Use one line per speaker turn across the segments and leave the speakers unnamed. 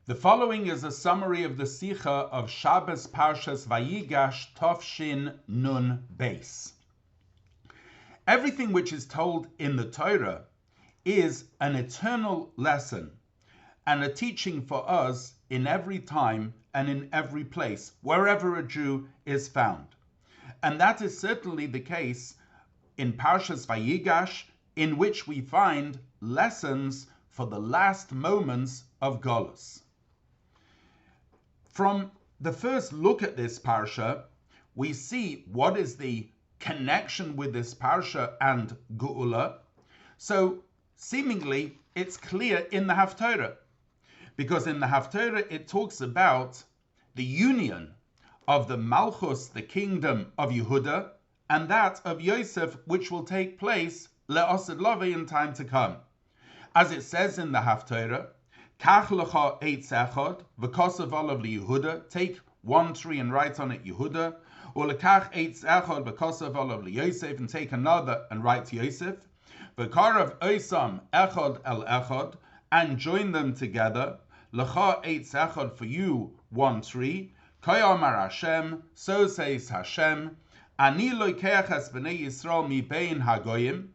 The following is a summary of the Sicha of Shabbos Parshas Vayigash Tovshin Nun Beis. Everything which is told in the Torah is an eternal lesson and a teaching for us in every time and in every place, wherever a Jew is found. And that is certainly the case in Parshas Vayigash, in which we find lessons for the last moments of Golus. From the first look at this parsha, we see what is the connection with this parsha and Geula. So seemingly it's clear in the Haftorah, because in the Haftorah it talks about the union of the Malchus, the kingdom of Yehuda, and that of Yosef, which will take place le'osed love in time to come. As it says in the Haftorah, Kach lecha eitz echad, v'kosav olav liYehuda, take one tree and write on it Yehuda, or lekach eitz echad, v'kosav olav liYosef, and take another and write Yosef, v'karav oisam echad el echad, and join them together, lecha eitz echad, for you one tree, Kayamar Hashem, so says Hashem, Ani loikeach es b'nei Yisrael mi bein hagoyim,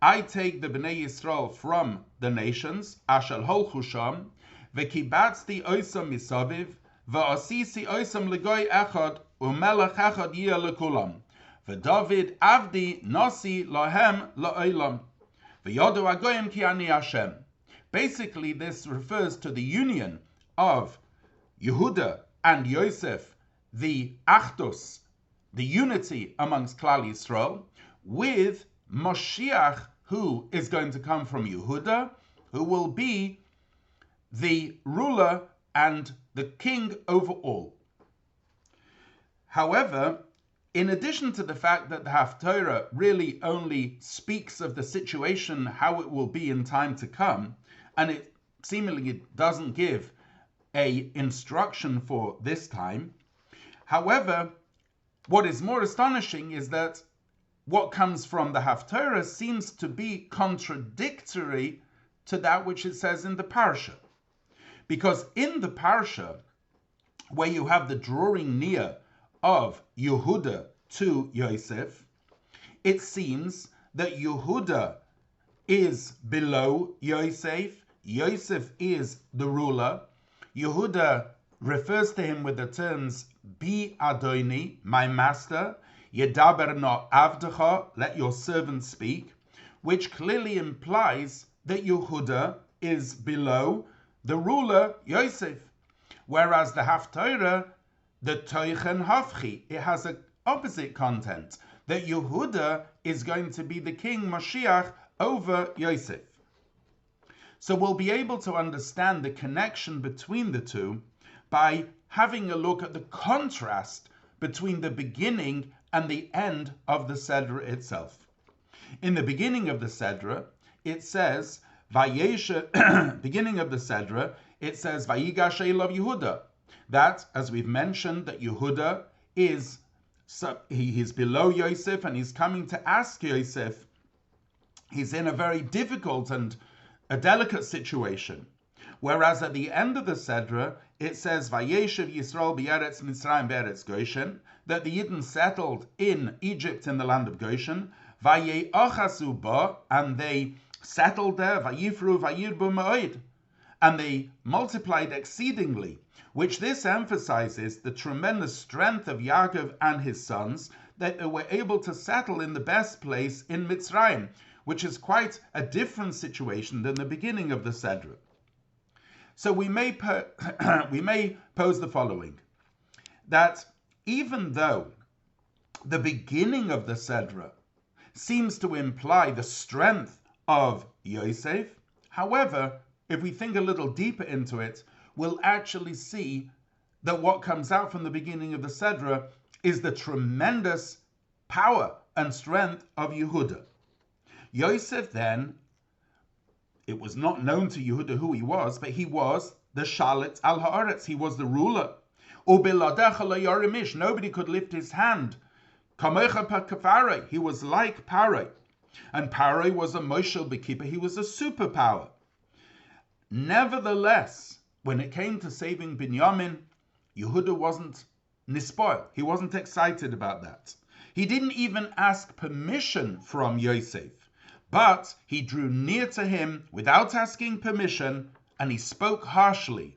I take the Bnei Yisrael from the nations, Ashal holchu sham, v'kibatzti oisam misaviv, v'asisi oisam legoy echad, u'melech echad yeh lekulam, v'David avdi nasi lahem la'olam, v'yodu agoyim ki ani Hashem. Basically, this refers to the union of Yehuda and Yosef, the Achdus, the unity amongst Klal Yisrael, with Moshiach, who is going to come from Yehuda, who will be the ruler and the king over all. However, in addition to the fact that the Haftorah really only speaks of the situation, how it will be in time to come, and it seemingly doesn't give a instruction for this time. However, what is more astonishing is that what comes from the Haftorah seems to be contradictory to that which it says in the Parsha. Because in the Parsha, where you have the drawing near of Yehuda to Yosef, it seems that Yehuda is below Yosef, Yosef is the ruler, Yehuda refers to him with the terms, Bi Adoni, my master, Yedaber no avdecha, let your servant speak, which clearly implies that Yehuda is below the ruler, Yosef. Whereas the Haftorah, the Toichen Hafchi, it has an opposite content, that Yehuda is going to be the king, Mashiach, over Yosef. So we'll be able to understand the connection between the two by having a look at the contrast between the beginning and the end of the Sedra itself. In the beginning of the Sedra, it says, beginning of the Sedra, it says, Vayigash elav Yehuda. That, as we've mentioned, that Yehuda is he's below Yosef and he's coming to ask Yosef. He's in a very difficult and a delicate situation. Whereas at the end of the Sedra, it says, Vayeshev Yisrael b'Eretz Mitzrayim b'Eretz Goshen, that the Yidden settled in Egypt in the land of Goshen, Vaye'achasu ba, and they settled there, Vayifru Vayirbu ma'od, and they multiplied exceedingly, which this emphasizes the tremendous strength of Yaakov and his sons, that they were able to settle in the best place in Mitzrayim, which is quite a different situation than the beginning of the Sedra. So we may pose the following, that even though the beginning of the Sedra seems to imply the strength of Yosef, however, if we think a little deeper into it, we'll actually see that what comes out from the beginning of the Sedra is the tremendous power and strength of Yehuda. Yosef then, it was not known to Yehuda who he was, but he was the Shalit al Haaretz, he was the ruler. Nobody could lift his hand. He was like Paroi. And Paroi was a Moshel Bekeeper, he was a superpower. Nevertheless, when it came to saving Binyamin, Yehuda wasn't nispoil. He wasn't excited about that. He didn't even ask permission from Yosef, but he drew near to him without asking permission, and he spoke harshly.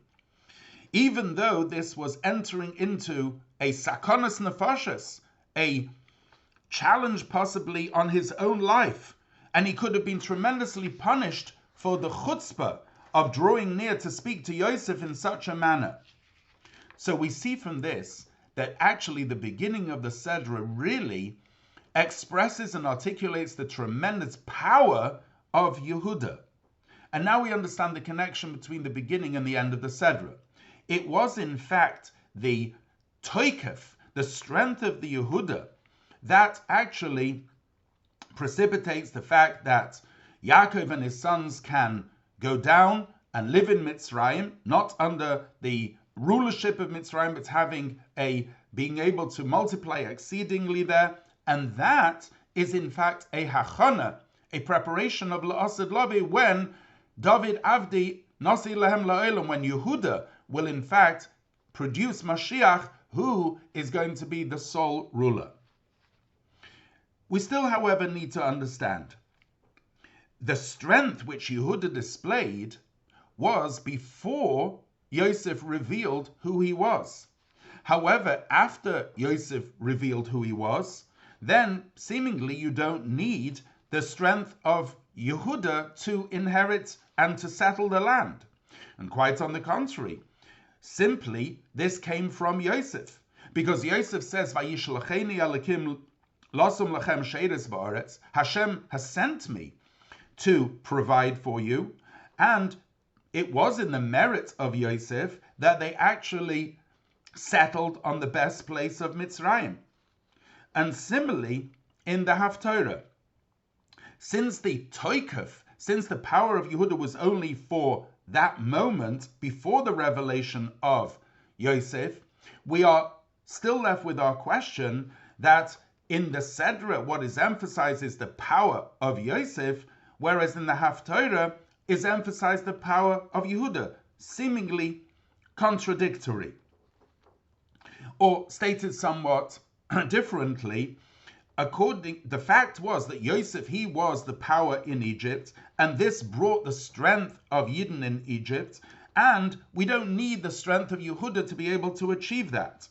Even though this was entering into a sakonas nefashos, a challenge possibly on his own life, and he could have been tremendously punished for the chutzpah of drawing near to speak to Yosef in such a manner. So we see from this that actually the beginning of the Sedra really expresses and articulates the tremendous power of Yehuda. And now we understand the connection between the beginning and the end of the Sedra. It was in fact the toikef, the strength of the Yehuda, that actually precipitates the fact that Yaakov and his sons can go down and live in Mitzrayim, not under the rulership of Mitzrayim, but being able to multiply exceedingly there. And that is in fact a hachana, a preparation of La'asad Lavi, when David Avdi Nasi Lehem La'olam, when Yehuda will in fact produce Mashiach, who is going to be the sole ruler. We still, however, need to understand the strength which Yehuda displayed was before Yosef revealed who he was. However, after Yosef revealed who he was, then seemingly you don't need the strength of Yehuda to inherit and to settle the land. And quite on the contrary, simply this came from Yosef, because Yosef says, "Vayishlacheni Elokim lasum lachem sheiros ba'aretz." Hashem has sent me to provide for you, and it was in the merit of Yosef that they actually settled on the best place of Mitzrayim. And similarly, in the Haftorah, since the toikef, since the power of Yehuda was only for that moment before the revelation of Yosef, we are still left with our question that in the Sedra, what is emphasized is the power of Yosef, whereas in the Haftorah is emphasized the power of Yehuda, seemingly contradictory. Or stated somewhat differently, the fact was that Yosef, he was the power in Egypt, and this brought the strength of Yidden in Egypt, and we don't need the strength of Yehuda to be able to achieve that.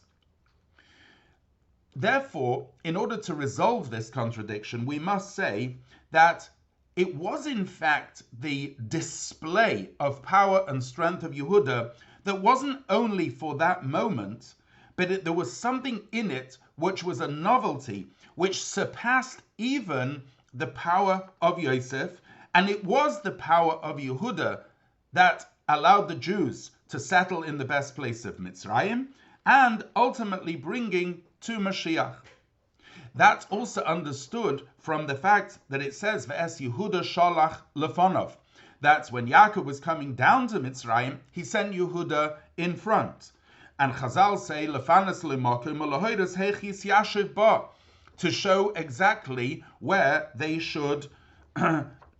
Therefore, in order to resolve this contradiction, we must say that it was in fact the display of power and strength of Yehuda that wasn't only for that moment, but there was something in it which was a novelty, which surpassed even the power of Yosef, and it was the power of Yehuda that allowed the Jews to settle in the best place of Mitzrayim, and ultimately bringing to Mashiach. That's also understood from the fact that it says, V'es Yehuda shalach lefonov. That's when Yaakov was coming down to Mitzrayim, he sent Yehuda in front. And Chazal say, Lefanas lemokim u'lehoides heichis yashiv ba, to show exactly where they should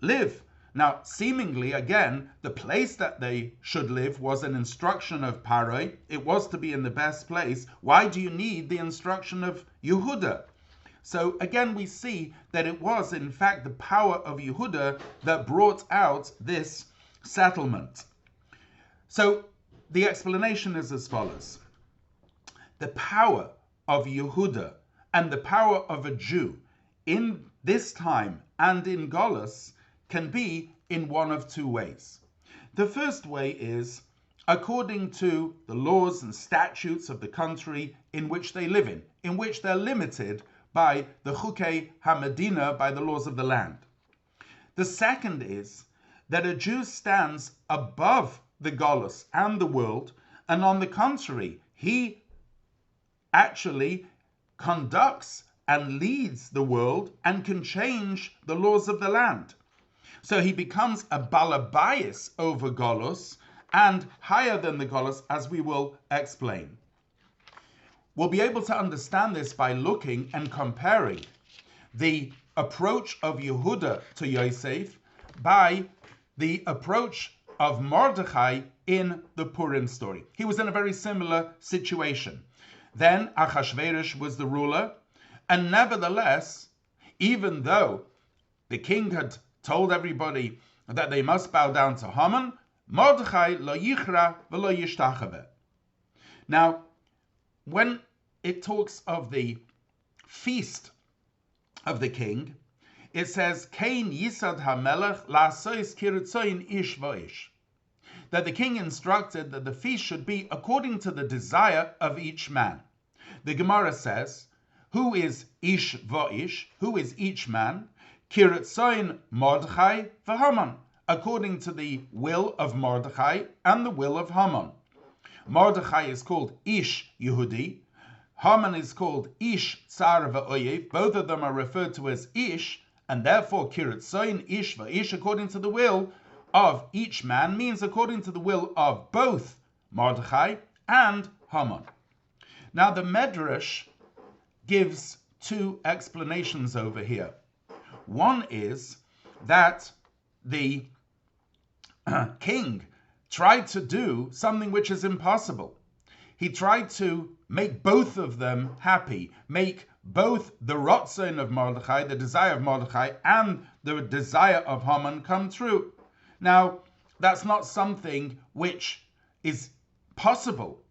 live. Now, seemingly, again, the place that they should live was an instruction of Paroi. It was to be in the best place. Why do you need the instruction of Yehuda? So again, we see that it was, in fact, the power of Yehuda that brought out this settlement. So the explanation is as follows. The power of Yehuda and the power of a Jew in this time and in Golus can be in one of two ways. The first way is according to the laws and statutes of the country in which they live in which they're limited by the Chukei HaMedina, by the laws of the land. The second is that a Jew stands above the Golus and the world, and on the contrary, he actually conducts and leads the world and can change the laws of the land. So he becomes a balabayis over Golus and higher than the Golus, as we will explain. We'll be able to understand this by looking and comparing the approach of Yehuda to Yosef by the approach of Mordechai in the Purim story. He was in a very similar situation. Then Achashverosh was the ruler, and nevertheless, even though the king had told everybody that they must bow down to Haman, Mordechai lo yichra v'lo yishtachave. Now, when it talks of the feast of the king, it says, Kein yisad hamelech la'asos kiritzoin ish v'ish. That the king instructed that the feast should be according to the desire of each man. The Gemara says, who is ish v'ish? Who is each man? Kiritzoin Mordechai v'Haman, according to the will of Mordechai and the will of Haman. Mordechai is called Ish Yehudi. Haman is called Ish Tsar v'Oyev. Both of them are referred to as Ish, and therefore Kiritzoin Ish v'ish, according to the will of each man, means according to the will of both Mordechai and Haman. Now the Medrash gives two explanations over here. One is that the king tried to do something which is impossible. He tried to make both of them happy, make both the Ratzon of Mordechai, the desire of Mordechai, and the desire of Haman come true. Now, that's not something which is possible.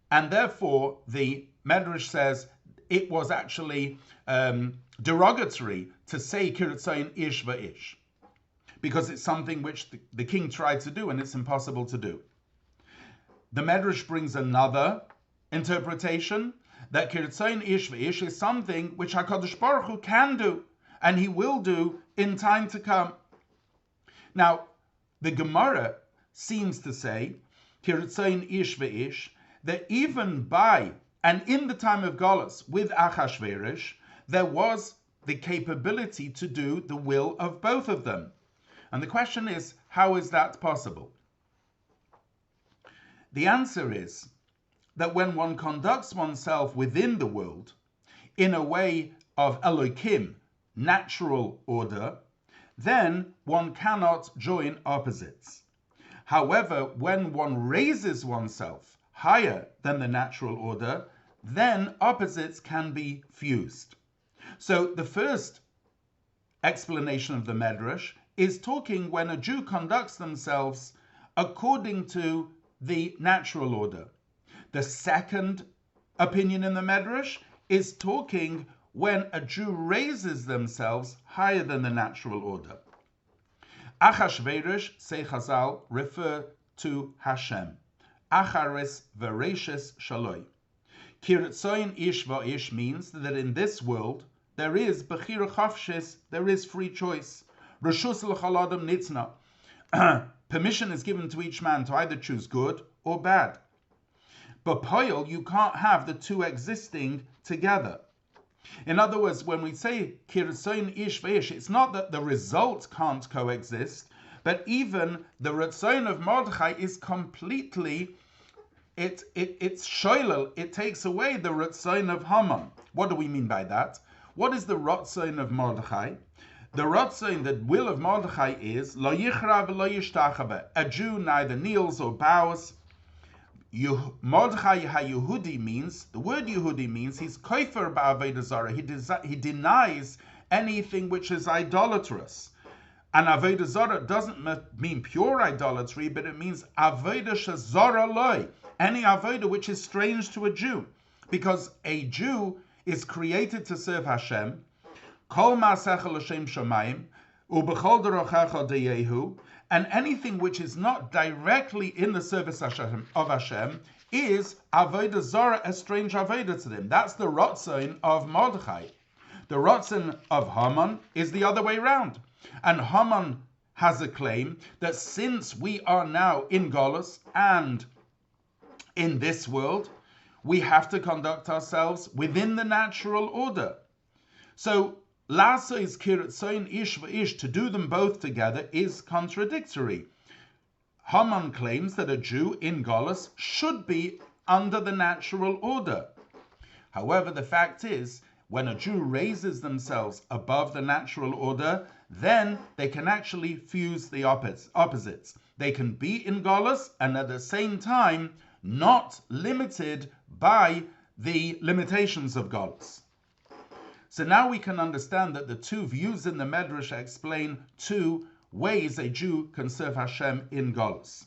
And therefore, the Medrash says it was actually derogatory to say Kiritzayin Ish Va'ish, because it's something which the king tried to do and it's impossible to do. The Medrash brings another interpretation that Kiritzayin Ish Va'ish is something which HaKadosh Baruch Hu can do and he will do in time to come. Now, the Gemara seems to say Kiritzayin Ish Va'ish, that even by and in the time of Golus with Achashverosh, there was the capability to do the will of both of them. And the question is, how is that possible? The answer is that when one conducts oneself within the world in a way of Elohim, natural order, then one cannot join opposites. However, when one raises oneself higher than the natural order, then opposites can be fused. So the first explanation of the Medrash is talking when a Jew conducts themselves according to the natural order. The second opinion in the Medrash is talking when a Jew raises themselves higher than the natural order. Achashverosh, say Chazal, refer to Hashem. Achares Vereshes Shaloi. Kiritzoyin Ish Va'ish means that in this world there is Bechira Chafshes, there is free choice. Reshus l'chal adam nitzna. Permission is given to each man to either choose good or bad. But Poyel, you can't have the two existing together. In other words, when we say Kiritzoyin Ish Va'ish, it's not that the result can't coexist, but even the Ratzon of Mordechai is completely, it's shoylel, it takes away the Ratzon of Haman. What do we mean by that? What is the Ratzon of Mordechai? The Ratzon, the will of Mordechai is Lo yichra v'lo yishtachave. A Jew neither kneels or bows. Mordechai ha-Yehudi means, the word Yehudi means he's kofer ba'avodah zarah. He denies anything which is idolatrous. And avodah zarah doesn't mean pure idolatry, but it means avodah shezara loy, any avodah which is strange to a Jew, because a Jew is created to serve Hashem. Kol ma'asecha l'shem shamayim u'bechol derochecha deyehu, and anything which is not directly in the service of Hashem is avodah zarah, a strange avodah to them. That's the Ratzon of Mordechai. The Ratzon of Haman is the other way around. And Haman has a claim that since we are now in Golus and in this world, we have to conduct ourselves within the natural order. So, Lasa is Kiritzoyin Ish Va'ish, to do them both together is contradictory. Haman claims that a Jew in Golus should be under the natural order. However, the fact is, when a Jew raises themselves above the natural order, then they can actually fuse the opposites. They can be in Golus and at the same time not limited by the limitations of Golus. So now we can understand that the two views in the Medrash explain two ways a Jew can serve Hashem in Golus.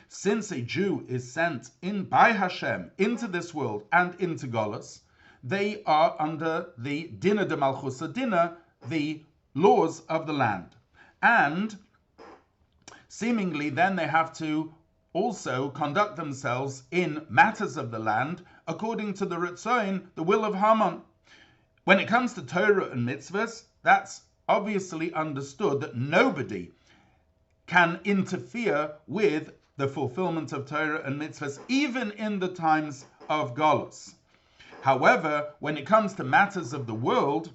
Since a Jew is sent in by Hashem into this world and into Golus, they are under the Dina de Malchusa Dina, the laws of the land. And seemingly then they have to also conduct themselves in matters of the land according to the Ritzoin, the will of Haman. When it comes to Torah and mitzvahs, that's obviously understood that nobody can interfere with the fulfillment of Torah and mitzvahs, even in the times of Golus. However, when it comes to matters of the world,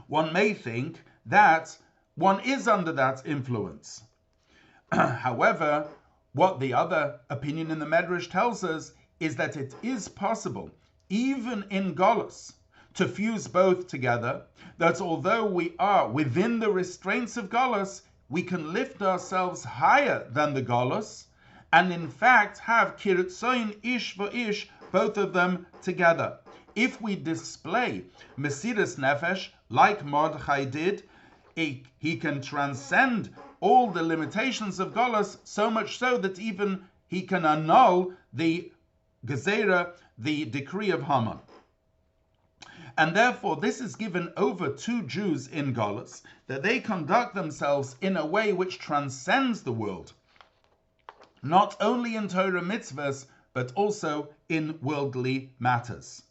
one may think that one is under that influence. However, what the other opinion in the Medrash tells us is that it is possible, even in Golus, to fuse both together, that although we are within the restraints of Golus, we can lift ourselves higher than the Golus, and in fact have Kiritzoin ish v'ish, both of them together. If we display Mesiras Nefesh, like Mordechai did, he can transcend all the limitations of Golus, so much so that even he can annul the Gezerah, the decree of Haman. And therefore, this is given over to Jews in Golus, that they conduct themselves in a way which transcends the world, not only in Torah mitzvahs, but also in worldly matters.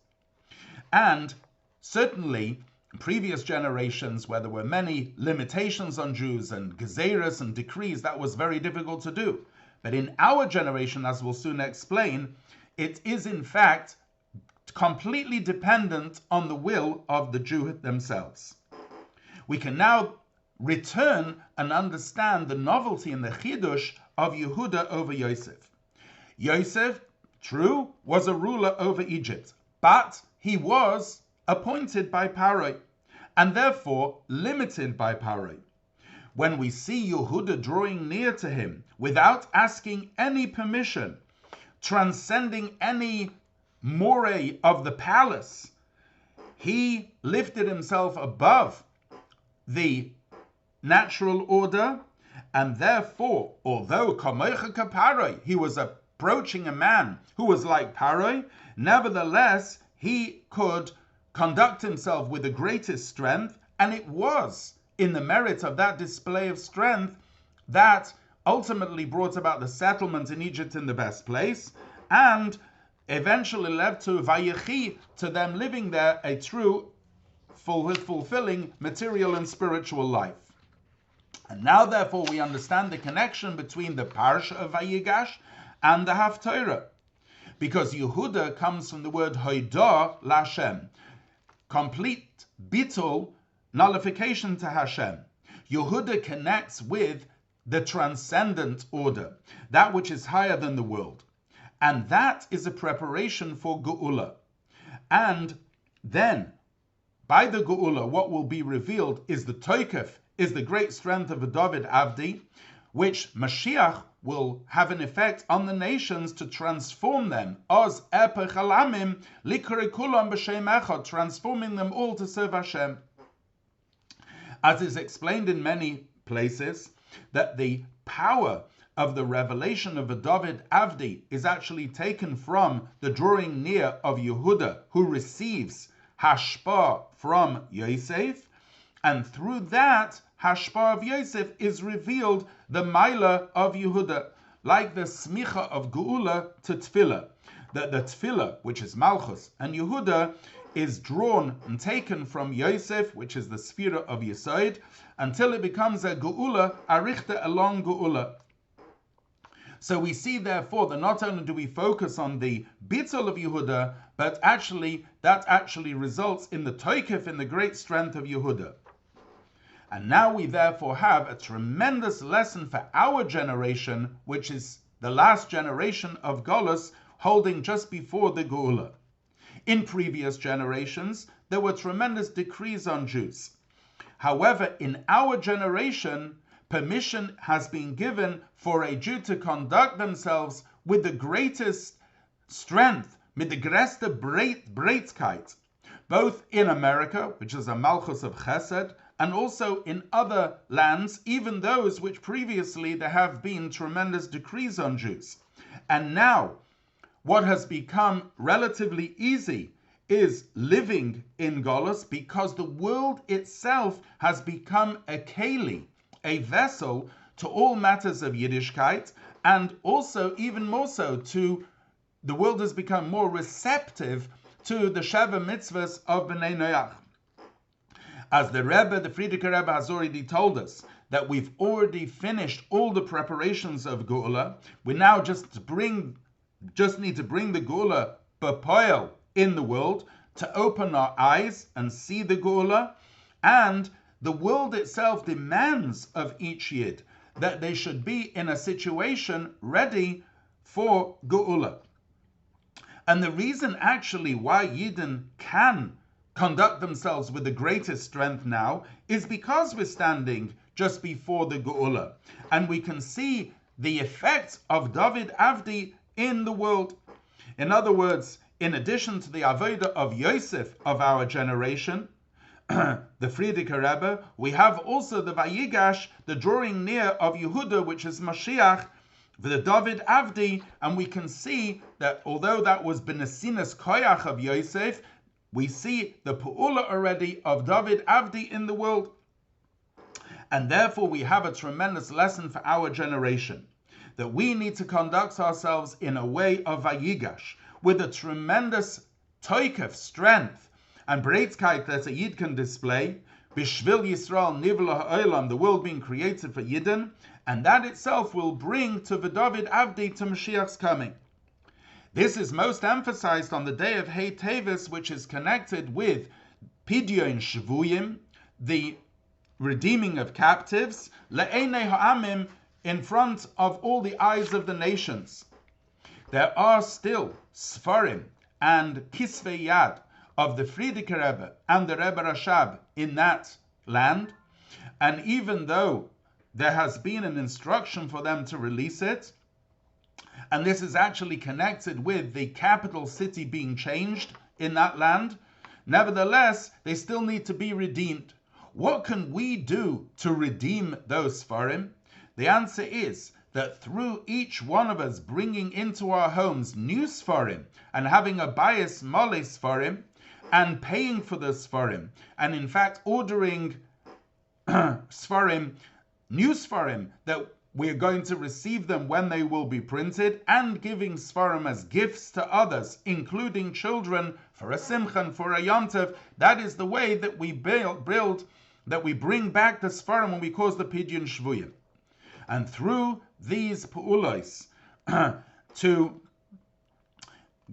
And certainly, in previous generations, where there were many limitations on Jews and gezeras and decrees, that was very difficult to do. But in our generation, as we'll soon explain, it is in fact completely dependent on the will of the Jew themselves. We can now return and understand the novelty and the chidush of Yehuda over Yosef. Yosef, true, was a ruler over Egypt, but he was appointed by Paroi, and therefore limited by Paroi. When we see Yehuda drawing near to him without asking any permission, transcending any moray of the palace, he lifted himself above the natural order, and therefore, although Kamoicha Paroi, he was approaching a man who was like Paroi, nevertheless, he could conduct himself with the greatest strength, and it was in the merit of that display of strength that ultimately brought about the settlement in Egypt in the best place, and eventually led to Vayechi, to them living there a true, fulfilling material and spiritual life. And now, therefore, we understand the connection between the Parsha of Vayigash and the Haftorah, because Yehuda comes from the word Hoidah Lashem, complete bitul, nullification to Hashem. Yehuda connects with the transcendent order, that which is higher than the world. And that is a preparation for Geula. And then, by the Geula, what will be revealed is the Toikef, is the great strength of a David Avdi, which Mashiach will have an effect on the nations to transform them, Oz Epech Alamim Likre Kulam B'Shem Echad, transforming them all to serve Hashem. As is explained in many places, that the power of the revelation of a David Avdi is actually taken from the drawing near of Yehuda, who receives Hashpah from Yosef, and through that Hashpah of Yosef is revealed the Maila of Yehuda, like the Smicha of Geula to Tfilah. The Tfilah, which is Malchus, and Yehuda is drawn and taken from Yosef, which is the Sphira of Yesod, until it becomes a Geula, Arichte along Geula. So we see, therefore, that not only do we focus on the bittul of Yehuda, but that actually results in the toikef, in the great strength of Yehuda. And now we therefore have a tremendous lesson for our generation, which is the last generation of Golus, holding just before the Geula. In previous generations, there were tremendous decrees on Jews. However, in our generation, permission has been given for a Jew to conduct themselves with the greatest strength, mit der größte Breitkeit, both in America, which is a Malchus of Chesed, and also in other lands, even those which previously there have been tremendous decrees on Jews. And now, what has become relatively easy is living in Golus, because the world itself has become a keli, a vessel to all matters of Yiddishkeit, and also even more so to the world has become more receptive to the Sheva mitzvahs of Bnei Noach. As the Rebbe, the Frierdiker Rebbe, has already told us that we've already finished all the preparations of Geula, we now just need to bring the Geula b'poel in the world, to open our eyes and see the Geula, and the world itself demands of each Yid that they should be in a situation ready for Geula. And the reason actually why Yidden can conduct themselves with the greatest strength now is because we're standing just before the Geula, and we can see the effects of David Avdi in the world. In other words, in addition to the Avodah of Yosef of our generation, the Frierdiker Rebbe, we have also the Vayigash, the drawing near of Yehuda, which is Mashiach, the David Avdi, and we can see that although that was Benesinas Koyach of Yosef, we see the Pu'ula already of David Avdi in the world. And therefore we have a tremendous lesson for our generation, that we need to conduct ourselves in a way of Vayigash, with a tremendous toikef, strength, and breitkeit that a Yid can display, Bishvil Yisrael Nivla Ha'olam, the world being created for Yidden, and that itself will bring to the David Avdi to Mashiach's coming. This is most emphasized on the day of Hey Tevis, which is connected with Pidyon Shvuyim, the redeeming of captives, Le'enei Ha'amim, in front of all the eyes of the nations. There are still Sfarim and Kisvei Yad of the Frierdiker Rebbe and the Rebbe Rashab in that land, and even though there has been an instruction for them to release it, and this is actually connected with the capital city being changed in that land, nevertheless, they still need to be redeemed. What can we do to redeem those Sfarim? The answer is that through each one of us bringing into our homes new Sfarim and having a bias mole Sfarim and paying for the Sfarim, and in fact ordering Sfarim, new Sfarim, that we're going to receive them when they will be printed, and giving Sfarim as gifts to others, including children, for a Simcha and for a Yom Tov. That is the way that we build, that we bring back the Sfarim when we cause the Pidyon Shvuyim. And through these Pu'ulos, to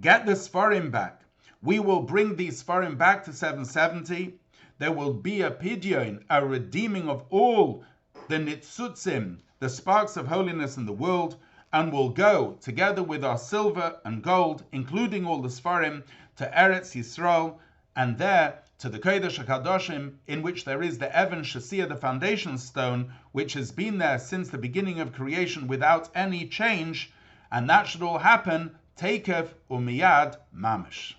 get the Sfarim back, we will bring these Sfarim back to 770. There will be a Pidyon, a redeeming of all the Nitzutzim, the sparks of holiness in the world, and will go together with our silver and gold, including all the Sfarim, to Eretz Yisrael, and there to the Kodesh HaKadoshim, in which there is the Evan Shasiyah, the foundation stone, which has been there since the beginning of creation without any change, and that should all happen, Tekev Umiyad Mamish.